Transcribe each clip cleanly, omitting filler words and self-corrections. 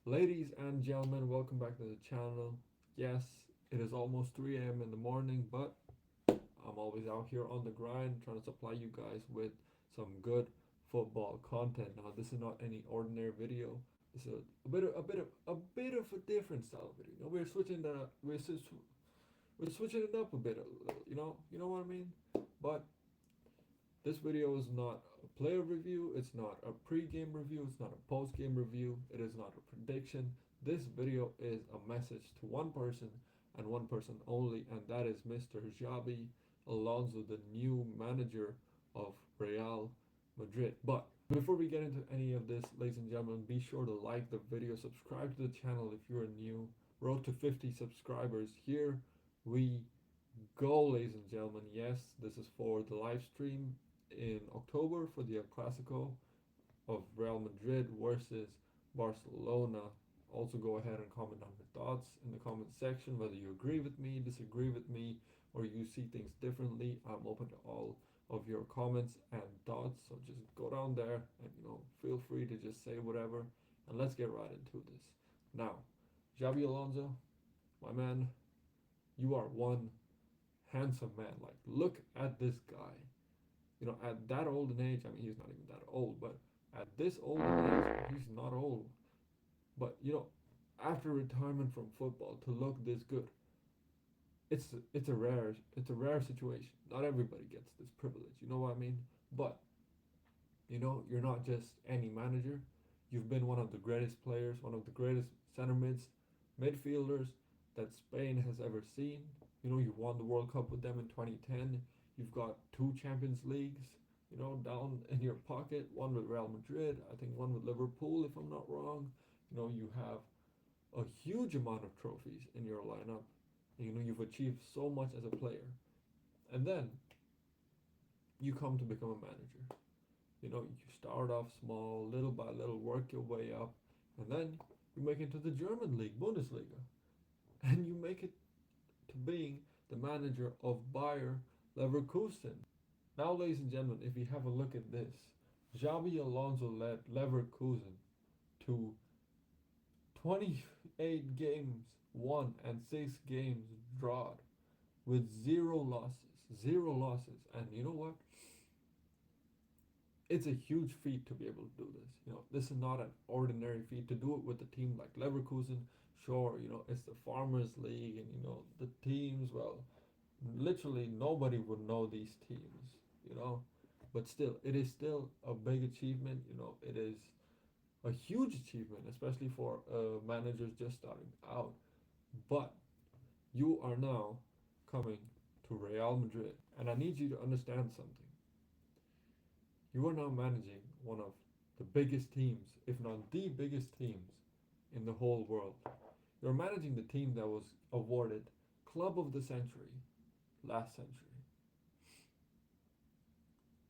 Ladies and gentlemen, welcome back to the channel. Yes, it is almost 3 a.m. in the morning, but I'm always out here on the grind trying to supply you guys with some good football content. Now, this is not any ordinary video. This is a bit of a different style video. We're switching we're switching it up a bit, a little. You know what I mean. But this video is not a player review, it's not a pre-game review, it's not a post-game review, it is not a prediction. This video is a message to one person and one person only, and that is Mr. Xabi Alonso, the new manager of Real Madrid. But before we get into any of this, ladies and gentlemen, be sure to like the video, subscribe to the channel if you're new. Road to 50 subscribers. Here we go, ladies and gentlemen. Yes, this is for the live stream in October for the El Clasico of Real Madrid versus Barcelona. Also, go ahead and comment on your thoughts in the comment section, whether you agree with me, disagree with me, or you see things differently. I'm open to all of your comments and thoughts. So just go down there and feel free to just say whatever. And let's get right into this. Now, Xabi Alonso, my man, you are one handsome man. Like, look at this guy. At that old an age, I mean, he's not even that old, but at this old an age, he's not old. But after retirement from football, to look this good, it's a rare situation. Not everybody gets this privilege. You know what I mean? But you're not just any manager. You've been one of the greatest players, one of the greatest center midfielders that Spain has ever seen. You won the World Cup with them in 2010. You've got two Champions Leagues, down in your pocket. One with Real Madrid, I think one with Liverpool, if I'm not wrong. You have a huge amount of trophies in your lineup. You've achieved so much as a player. And then you come to become a manager. You start off small, little by little, work your way up, and then you make it to the German league, Bundesliga. And you make it to being the manager of Bayer Leverkusen. Now, ladies and gentlemen, if you have a look at this, Xabi Alonso led Leverkusen to 28 games won and 6 games drawn with zero losses. Zero losses. And you know what? It's a huge feat to be able to do this. This is not an ordinary feat. To do it with a team like Leverkusen, sure, it's the Farmers League, and the teams, well, literally nobody would know these teams, but still, it is still a big achievement. It is a huge achievement, especially for managers just starting out. But you are now coming to Real Madrid, and I need you to understand something. You are now managing one of the biggest teams, if not the biggest teams in the whole world. You're managing the team that was awarded Club of the Century last century.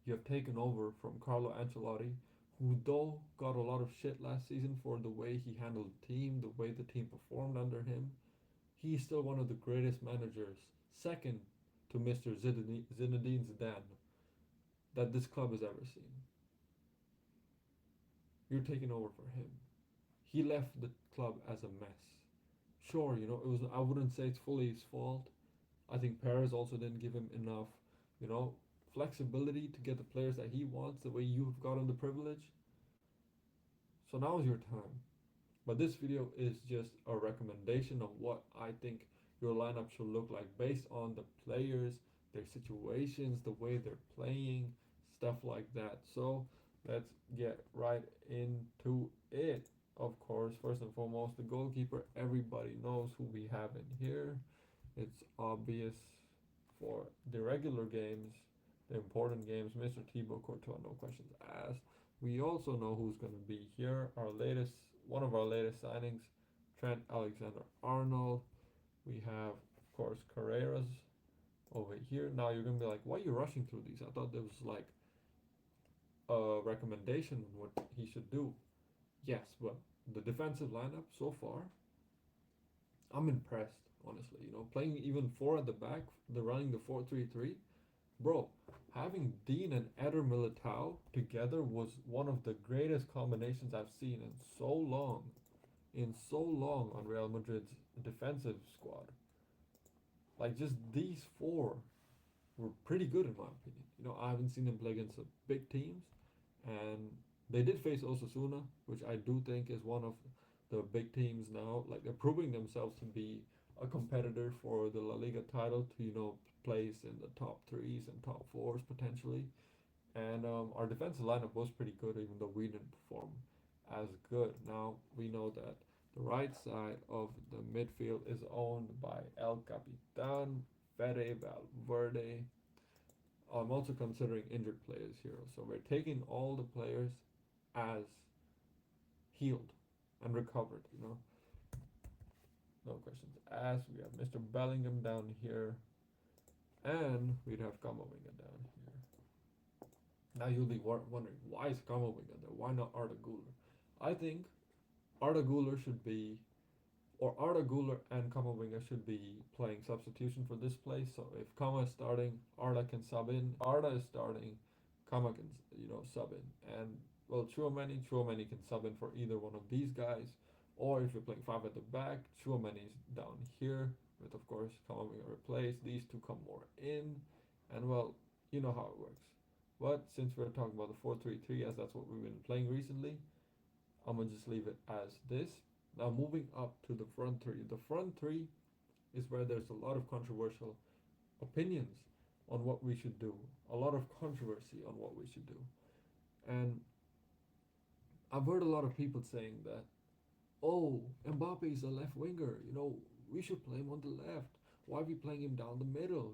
You have taken over from Carlo Ancelotti, who though got a lot of shit last season for the way he handled the team, the way the team performed under him. He's still one of the greatest managers, second to Mr. Zinedine Zidane, that this club has ever seen. You're taking over for him. He left the club as a mess. Sure, it was. I wouldn't say it's fully his fault. I think Perez also didn't give him enough, flexibility to get the players that he wants the way you've gotten the privilege. So now is your time. But this video is just a recommendation of what I think your lineup should look like based on the players, their situations, the way they're playing, stuff like that. So let's get right into it. Of course, first and foremost, the goalkeeper. Everybody knows who we have in here. It's obvious for the regular games, the important games. Mr. Thibaut Courtois, no questions asked. We also know who's going to be here. One of our latest signings, Trent Alexander-Arnold. We have, of course, Carreras over here. Now you're going to be like, why are you rushing through these? I thought there was like a recommendation on what he should do. Yes, but the defensive lineup so far, I'm impressed, honestly. Playing even four at the back, the running the 4-3-3. Bro, having Dean and Eder Militao together was one of the greatest combinations I've seen in so long. in so long on Real Madrid's defensive squad. Like just these four were pretty good in my opinion. I haven't seen them play against the big teams, and they did face Osasuna, which I do think is one of the big teams now. Like they're proving themselves to be a competitor for the La Liga title to place in the top threes and top fours potentially. And our defensive lineup was pretty good, even though we didn't perform as good. Now we know that the right side of the midfield is owned by El Capitan, Fede Valverde. I'm also considering injured players here. So we're taking all the players as healed and recovered. No questions asked. We have Mr. Bellingham down here, and we'd have Kamavinga down here. Now you'll be wondering, why is Kamavinga there? Why not Arda Güler? I think Arda Güler should be, or Arda Güler and Kamavinga should be playing substitution for this place. So if Kama is starting, Arda can sub in. Arda is starting, Kama can sub in. And well, Chouameni can sub in for either one of these guys. Or if you're playing five at the back, Chouameni is down here with of course Kamavinga replaced. These two come more in, and well, you know how it works. But since we're talking about the 4-3-3, as that's what we've been playing recently, I'm gonna just leave it as this. Now moving up to the front three. The front three is where there's a lot of controversial opinions on what we should do. A lot of controversy on what we should do. And I've heard a lot of people saying that, oh, Mbappe is a left winger, we should play him on the left. Why are we playing him down the middle?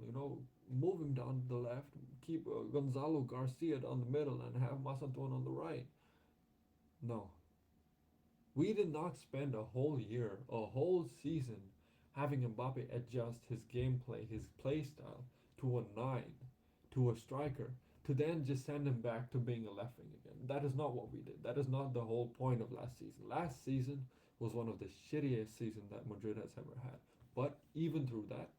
Move him down the left, keep Gonzalo Garcia down the middle, and have Masanton on the right. No, we did not spend a whole year, a whole season, having Mbappe adjust his gameplay, his play style to a 9, to a striker, to then just send him back to being a left wing again. That is not what we did. That is not the whole point of last season. Last season was one of the shittiest seasons that Madrid has ever had. But even through that,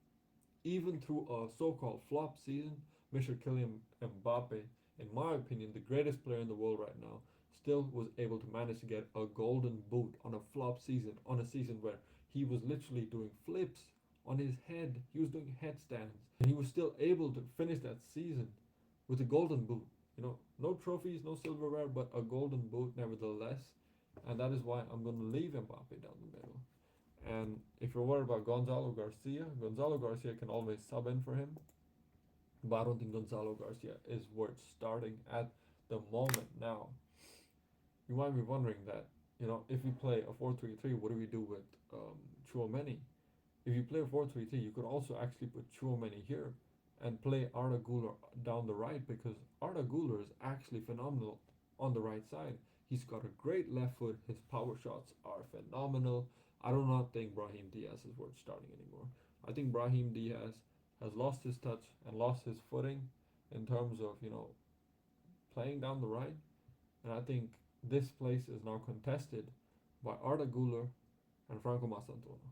even through a so-called flop season, Mr. Kylian Mbappe, in my opinion, the greatest player in the world right now, still was able to manage to get a golden boot on a flop season, on a season where he was literally doing flips on his head. He was doing headstands. And he was still able to finish that season with a golden boot. No trophies, no silverware, but a golden boot nevertheless. And that is why I'm going to leave Mbappe down the middle. And if you're worried about Gonzalo Garcia can always sub in for him. But I don't think Gonzalo Garcia is worth starting at the moment. Now, you might be wondering that, if we play a 4-3-3, what do we do with Chouameni? If you play a 4-3-3, you could also actually put Chouameni here and play Arda Güler down the right, because Arda Güler is actually phenomenal on the right side. He's got a great left foot. His power shots are phenomenal. I do not think Brahim Diaz is worth starting anymore. I think Brahim Diaz has lost his touch and lost his footing in terms of, playing down the right. And I think this place is now contested by Arda Güler and Franco Masantuono.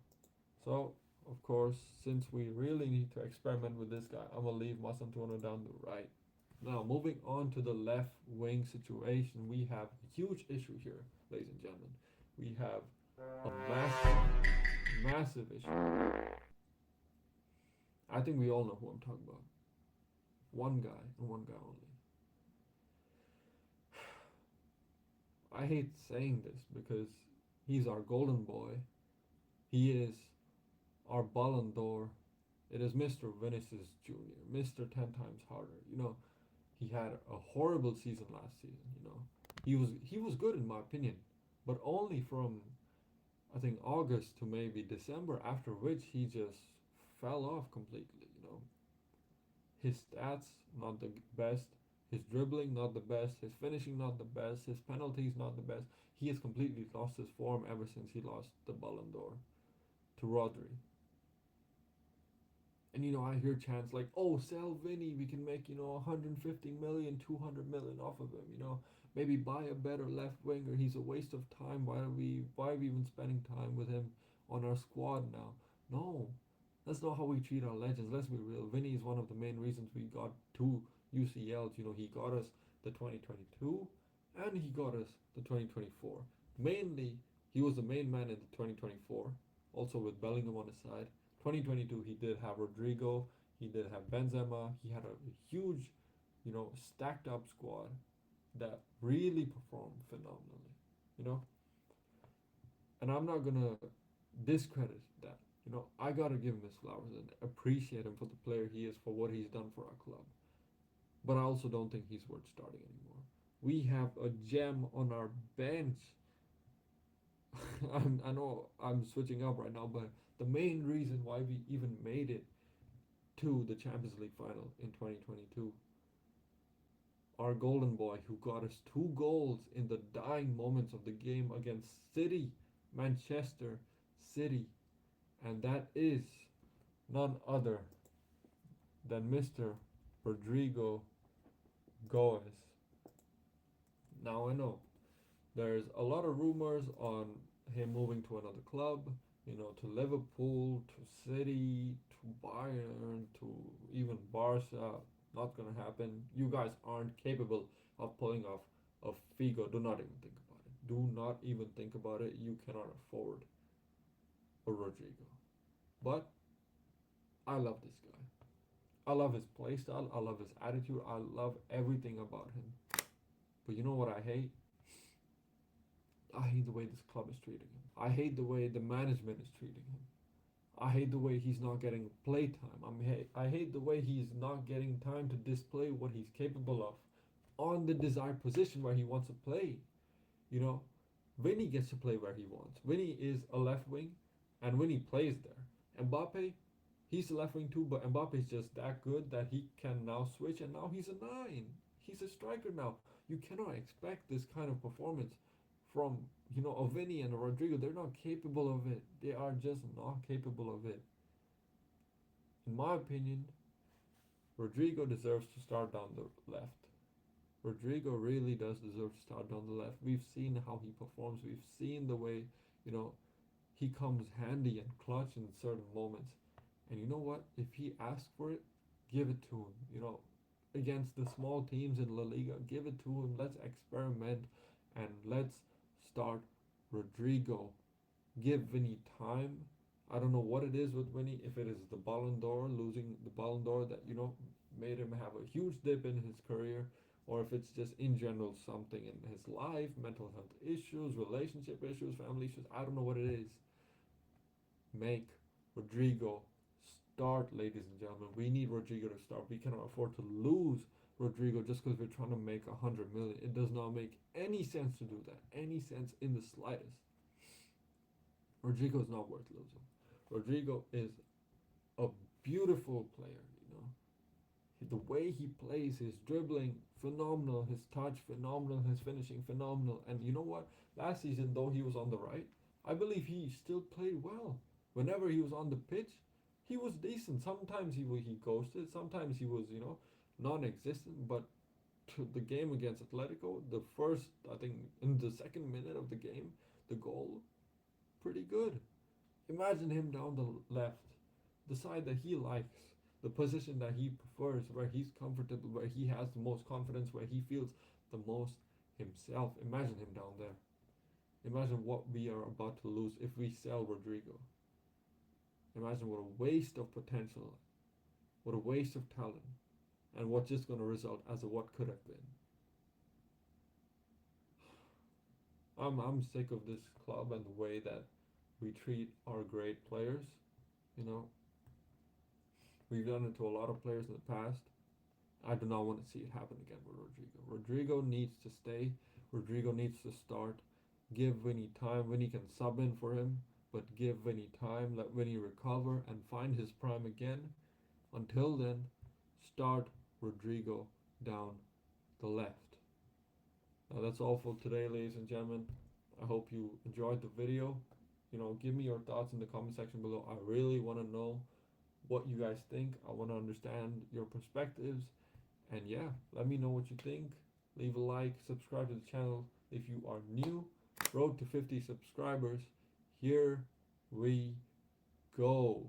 So, of course, since we really need to experiment with this guy, I'm going to leave Masantuono down the right. Now, moving on to the left wing situation, we have a huge issue here, ladies and gentlemen. We have a massive issue. I think we all know who I'm talking about. One guy and one guy only. I hate saying this because he's our golden boy. He is our Ballon d'Or. It is Mr. Vinicius Jr., Mr. 10 times harder. He had a horrible season last season. He was good in my opinion, but only from I think August to maybe December, after which he just fell off completely. His stats not the best, his dribbling not the best, his finishing not the best, his penalties not the best. He has completely lost his form ever since he lost the Ballon d'Or to Rodri. And I hear chants like, "Oh, sell Vinny, we can make 150 million, 200 million off of him. Maybe buy a better left winger. He's a waste of time. Why are we even spending time with him on our squad now?" No, that's not how we treat our legends. Let's be real. Vinny is one of the main reasons we got two UCLs. He got us the 2022 and he got us the 2024. Mainly, He was the main man in the 2024, also with Bellingham on his side. 2022, he did have Rodrigo, he did have Benzema, he had a huge, stacked up squad that really performed phenomenally, you know. And I'm not gonna discredit that. I gotta give him his flowers and appreciate him for the player he is, for what he's done for our club. But I also don't think he's worth starting anymore. We have a gem on our bench. I know I'm switching up right now, but the main reason why we even made it to the Champions League final in 2022, our golden boy who got us 2 goals in the dying moments of the game against City, Manchester City, and that is none other than Mr. Rodrigo Goes. Now I know there's a lot of rumors on him moving to another club, to Liverpool, to City, to Bayern, to even Barca. Not gonna happen. You guys aren't capable of pulling off a Figo. Do not even think about it. Do not even think about it. You cannot afford a Rodrigo. But I love this guy. I love his playstyle. I love his attitude. I love everything about him. But you know what I hate? I hate the way this club is treating him. I hate the way the management is treating him. I hate the way he's not getting play time. I hate the way he's not getting time to display what he's capable of on the desired position where he wants to play. You know, Vinny gets to play where he wants. Vinny is a left wing, and Vinny plays there. Mbappe, he's a left wing too, but Mbappe is just that good that he can now switch, and now he's a 9. He's a striker now. You cannot expect this kind of performance from a Vinny and a Rodrigo. They're not capable of it. They are just not capable of it. In my opinion, Rodrigo deserves to start down the left. Rodrigo really does deserve to start down the left. We've seen how he performs. We've seen the way, he comes handy and clutch in certain moments. And you know what? If he asks for it, give it to him. Against the small teams in La Liga, give it to him. Let's experiment and let's start Rodrigo. Give Vinny time. I don't know what it is with Vinny. If it is the Ballon d'Or, losing the Ballon d'Or that made him have a huge dip in his career, or if it's just in general something in his life, mental health issues, relationship issues, family issues. I don't know what it is. Make Rodrigo start, ladies and gentlemen. We need Rodrigo to start. We cannot afford to lose Rodrigo just because we're trying to make 100 million. It does not make any sense to do that. Any sense in the slightest. Rodrigo is not worth losing. Rodrigo is a beautiful player, The way he plays, his dribbling, phenomenal. His touch, phenomenal. His finishing, phenomenal. And you know what? Last season, though he was on the right, I believe he still played well. Whenever he was on the pitch, he was decent. Sometimes he ghosted. Sometimes he was, non-existent. But to the game against Atletico, the first, I think, in the second minute of the game, the goal, pretty good. Imagine him down the left, the side that he likes, the position that he prefers, where he's comfortable, where he has the most confidence, where he feels the most himself. Imagine him down there. Imagine what we are about to lose if we sell Rodrigo. Imagine what a waste of potential, what a waste of talent, and what's just going to result as a what could have been. I'm sick of this club and the way that we treat our great players. We've done it to a lot of players in the past. I do not want to see it happen again with Rodrigo. Rodrigo needs to stay. Rodrigo needs to start. Give Vinny time. Vinny can sub in for him, but give Vinny time. Let Vinny recover and find his prime again. Until then, start Rodrigo down the left. Now that's all for today, ladies and gentlemen. I hope you enjoyed the video. Give me your thoughts in the comment section below. I really want to know what you guys think. I want to understand your perspectives. And yeah, let me know what you think. Leave a like, subscribe to the channel if you are new. Road to 50 subscribers. Here we go.